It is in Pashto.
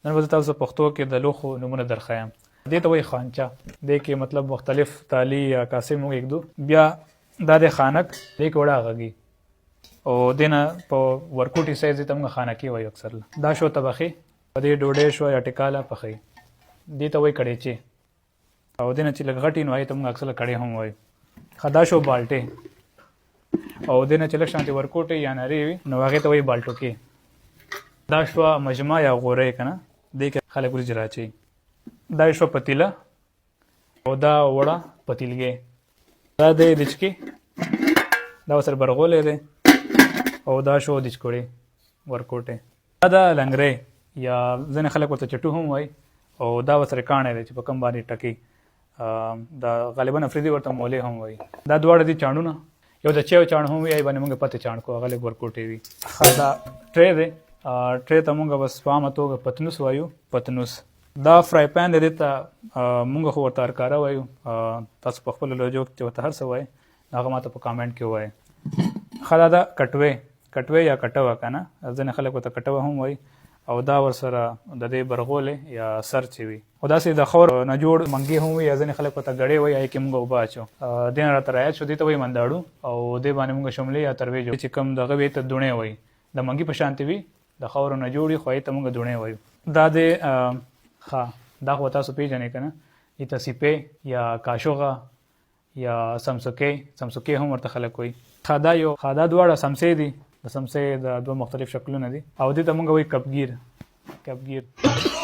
نن به تاسو پښتو کې د لوښو نومونه درخایم. دې ته وایي خانچه. دې کې مطلب مختلف تالی یا کاسې موږ ایږدو. بیا دا د خانک دې کې وړه غږي او دې نه په ورکوټي سایز ته موږ خانکي وایو اکثر. دا شو طبخې په دې ډوډۍ شو یا ټکاله پخوي. دې ته وایي کړیچې او دې نه چې لږ غټي نو هغې ته موږ اکثر کړی هم وایو. دا شو بالټې او دې نه چې لږ شانتې ورکوټې یا نرۍ وي نو هغې ته وایي بالټوکې. دا شوه مجمع یا غوری که نه، دې کې خلک وریجې راچوي. دا شوه پتیله او دا وړه پتیلګې. دا دی دچکې، دا ورسره برغولی دی او دا شو دچکوړې ورکوټې. دا د لنګری یا ځینې خلک ورته چټو هم وایي او دا ورسره کاڼی دی چې په کوم باندې ټکي. دا غالبا افریدي ورته مولې هم وایي. دا دواړه دي چاڼونه، یو د چایو چاڼ هم وي یا باندې موږ پتې چاڼ کو، هغه لږ ورکوټې وي. دا ټرې دی، ټرې ته موږ بس په عامه توګه پتنوس وایو. پتنوس. دا فرای پین دی، دې ته موږ خو ورته هرکاره وایو. تاسو په خپلو لهجو چې ورته هر څه وایي هغه ماته په کامنټ کې ووایي. ښه دا کټوې، کټوې یا کټوه که نه، ځینې خلک ورته کټوه هم وایي او دا ورسره د دې برغولې یا سر چې وي او داسې د خور نه جوړ منګې هم وي یا ځینې خلک ورته ګړې وایي، هغې کې موږ اوبه اچو. دې نه راته رایاد شو، دې ته وایي منداړو او دې باندې موږ شملې یا تروې جوړ چې کوم دغه وي ته دوڼې وایي. د منګي په شانتې وي، د خاورو نه جوړ وي خو هغې ته موږ دوڼې وایو. دا د دا خو تاسو پیژنئ که نه، دې ته سیپې یا کاشوغه یا سمسکې، سمسکې هم ورته خلک وایي. دا دواړه سمسې دي، د سمسې د دوه مختلف شکلونه دي او دې ته موږ وایي کپګیر. کپګیر